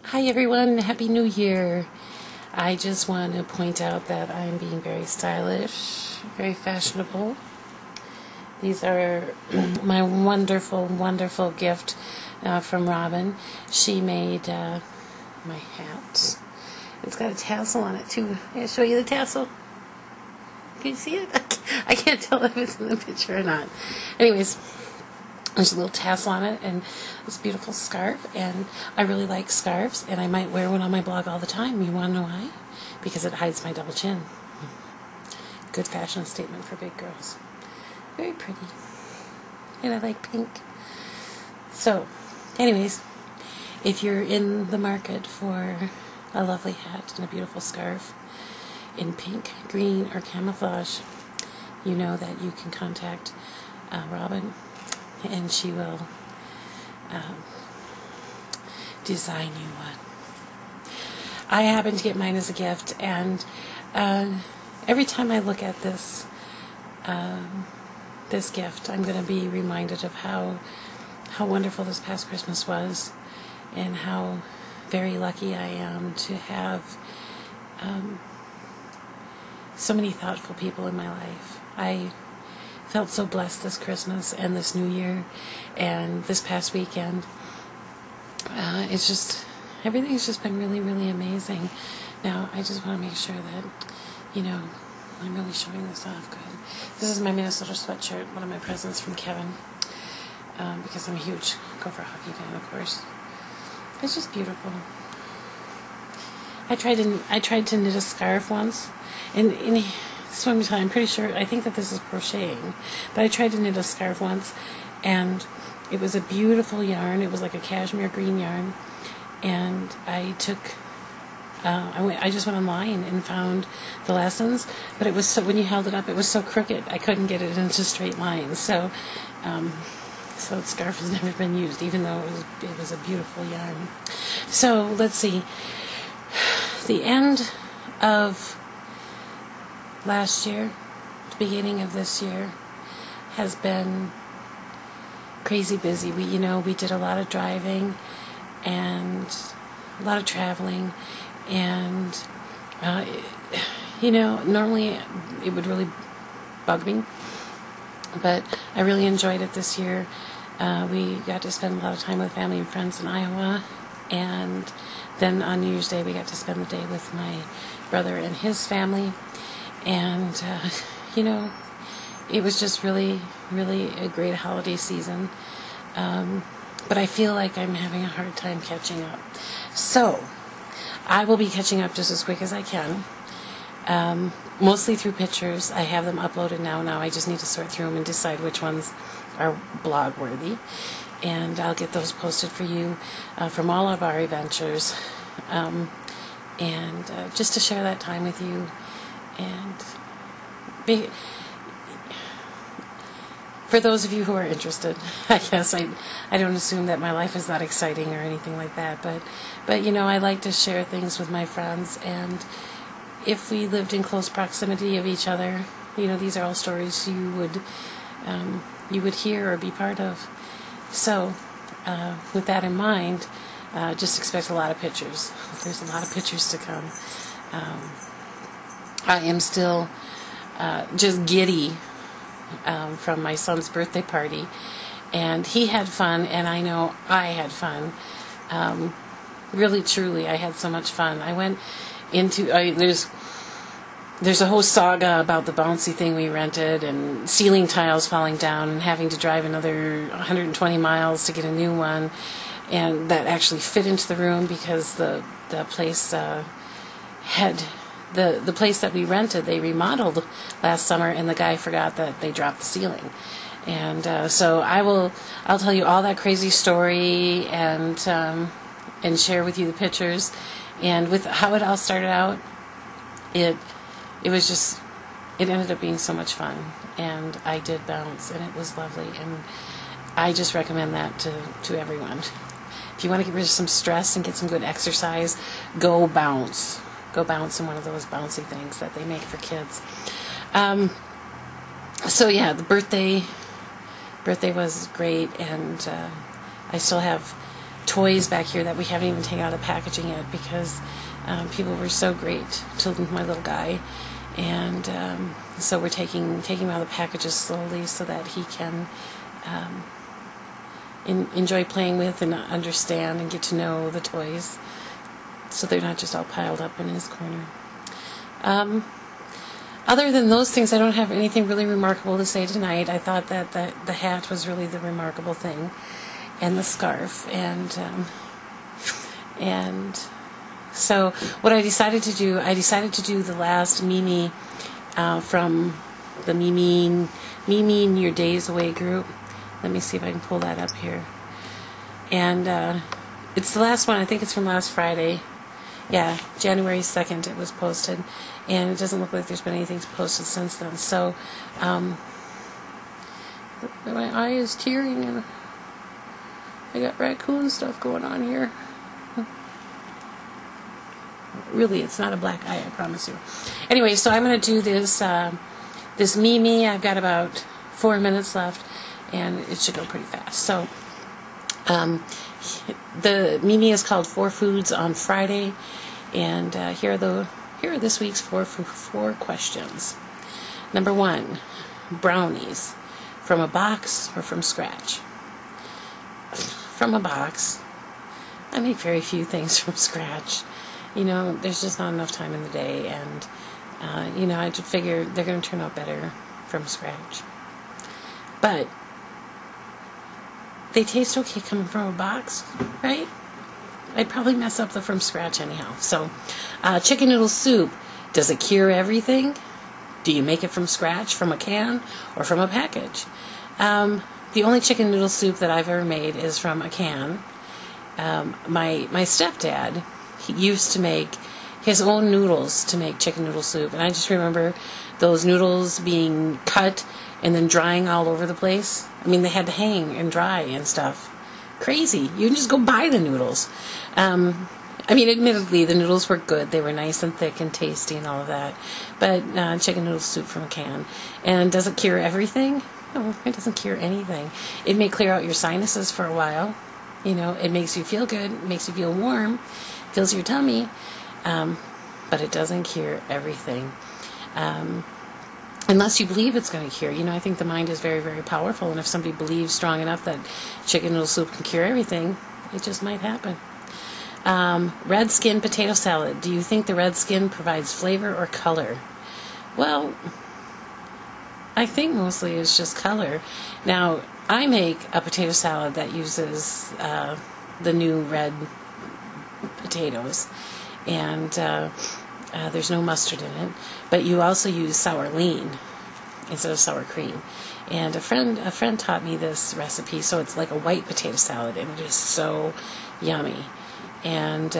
Hi everyone, Happy New Year. I just want to point out that I'm being very stylish, very fashionable. These are my wonderful, wonderful gift from Robin. She made my hat. It's got a tassel on it too. I'll show you the tassel. Can you see it? I can't tell if it's in the picture or not. Anyways, there's a little tassel on it and this beautiful scarf, and I really like scarves, and I might wear one on my blog all the time. You want to know why? Because it hides my double chin. Good fashion statement for big girls. Very pretty. And I like pink. So, anyways, if you're in the market for a lovely hat and a beautiful scarf in pink, green, or camouflage, you know that you can contact Robin, and she will design you one. I happened to get mine as a gift, and every time I look at this this gift, I'm going to be reminded of how wonderful this past Christmas was, and how very lucky I am to have so many thoughtful people in my life. I felt so blessed this Christmas and this New Year and this past weekend. It's just, everything's just been really, really amazing. Now, I just want to make sure that, I'm really showing this off good. This is my Minnesota sweatshirt, one of my presents from Kevin, because I'm a huge Gopher hockey fan, of course. It's just beautiful. I tried to knit a scarf once, and swim time, I'm pretty sure, I think that this is crocheting, but I tried to knit a scarf once, and it was a beautiful yarn. It was like a cashmere green yarn, and I took, I just went online and found the lessons, but it was so, when you held it up, it was so crooked, I couldn't get it into straight lines, so the scarf has never been used, even though it was a beautiful yarn. So, let's see, the end of last year, the beginning of this year, has been crazy busy. We did a lot of driving and a lot of traveling, and normally it would really bug me, but I really enjoyed it this year. We got to spend a lot of time with family and friends in Iowa, and then on New Year's Day we got to spend the day with my brother and his family. And, it was just really, really a great holiday season. But I feel like I'm having a hard time catching up. So, I will be catching up just as quick as I can. Mostly through pictures. I have them uploaded now. Now I just need to sort through them and decide which ones are blog worthy. And I'll get those posted for you from all of our adventures. And just to share that time with you. And for those of you who are interested, I guess I don't assume that my life is that exciting or anything like that, but I like to share things with my friends, and if we lived in close proximity of each other, these are all stories you would hear or be part of. So with that in mind, just expect a lot of pictures. There's a lot of pictures to come. I am still just giddy from my son's birthday party, and he had fun, and I know I had fun. Really, truly, I had so much fun. I went into there's a whole saga about the bouncy thing we rented, and ceiling tiles falling down, and having to drive another 120 miles to get a new one, and that actually fit into the room because the place had. The place that we rented, they remodeled last summer, and the guy forgot that they dropped the ceiling. And so I'll tell you all that crazy story and share with you the pictures. And with how it all started out, it ended up being so much fun, and I did bounce, and it was lovely, and I just recommend that to everyone. If you want to get rid of some stress and get some good exercise, go bounce. Go bounce in one of those bouncy things that they make for kids. So yeah, the birthday was great, and I still have toys back here that we haven't even taken out of packaging yet because people were so great to my little guy. And so we're taking him out of the packages slowly so that he can enjoy playing with and understand and get to know the toys, so they're not just all piled up in his corner. Other than those things, I don't have anything really remarkable to say tonight. I thought that the hat was really the remarkable thing, and the scarf, and so what I decided to do the last Mimi from the Mimi in Your Days Away group. Let me see if I can pull that up here. And it's the last one. I think it's from last Friday. Yeah, January 2nd it was posted. And it doesn't look like there's been anything posted since then. So, my eye is tearing and I got raccoon stuff going on here. Really, it's not a black eye, I promise you. Anyway, so I'm going to do this this Mimi. I've got about 4 minutes left, and it should go pretty fast. So, the Mimi is called 4 Foods on Friday, and here are this week's four questions. Number 1, brownies, from a box or from scratch? From a box. I make very few things from scratch. You know, there's just not enough time in the day, and you know, I just figure they're going to turn out better from scratch. But they taste okay coming from a box, right? I'd probably mess up the from scratch anyhow. So, chicken noodle soup, does it cure everything? Do you make it from scratch, from a can, or from a package? The only chicken noodle soup that I've ever made is from a can. My stepdad, he used to make his own noodles to make chicken noodle soup, and I just remember those noodles being cut and then drying all over the place. I mean, they had to hang and dry and stuff. Crazy. You can just go buy the noodles. I mean, admittedly, the noodles were good. They were nice and thick and tasty and all of that. But chicken noodle soup from a can. And does it cure everything? No, it doesn't cure anything. It may clear out your sinuses for a while. You know, it makes you feel good. It makes you feel warm. Fills your tummy. But it doesn't cure everything. Unless you believe it's going to cure. You know, I think the mind is very, very powerful. And if somebody believes strong enough that chicken noodle soup can cure everything, it just might happen. Red skin potato salad. Do you think the red skin provides flavor or color? Well, I think mostly it's just color. Now, I make a potato salad that uses the new red potatoes, and there's no mustard in it, but you also use sour lean instead of sour cream. And a friend taught me this recipe, so it's like a white potato salad, and it is so yummy. And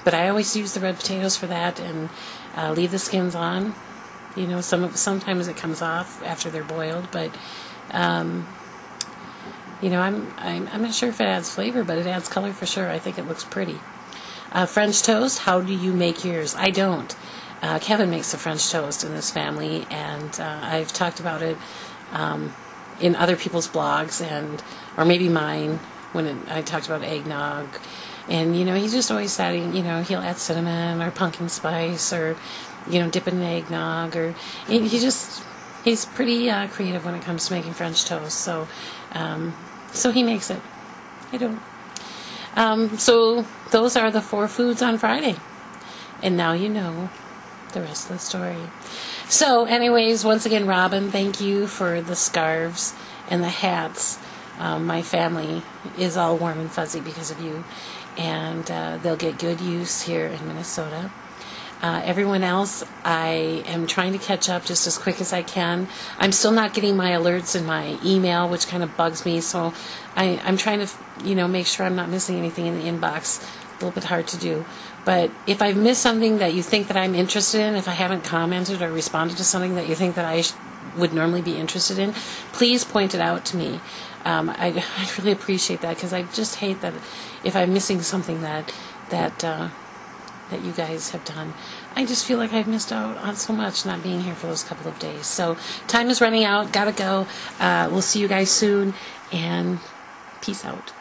but I always use the red potatoes for that, and leave the skins on. You know, sometimes it comes off after they're boiled, but you know, I'm not sure if it adds flavor, but it adds color for sure. I think it looks pretty. French toast. How do you make yours? I don't. Kevin makes the French toast in this family, and I've talked about it in other people's blogs, or maybe mine when I talked about eggnog. And, you know, he's just always adding, you know, he'll add cinnamon or pumpkin spice, or, you know, dip it in eggnog, or he's pretty creative when it comes to making French toast. So he makes it. I don't. So those are the 4 foods on Friday. And now you know the rest of the story. So anyways, once again, Robin, thank you for the scarves and the hats. My family is all warm and fuzzy because of you. And they'll get good use here in Minnesota. Everyone else, I am trying to catch up just as quick as I can. I'm still not getting my alerts in my email, which kind of bugs me. So I'm trying to, you know, make sure I'm not missing anything in the inbox. A little bit hard to do. But if I've missed something that you think that I'm interested in, if I haven't commented or responded to something that you think that I would normally be interested in, please point it out to me. I'd really appreciate that, because I just hate that if I'm missing something that you guys have done. I just feel like I've missed out on so much not being here for those couple of days. So time is running out. Gotta go. We'll see you guys soon, and peace out.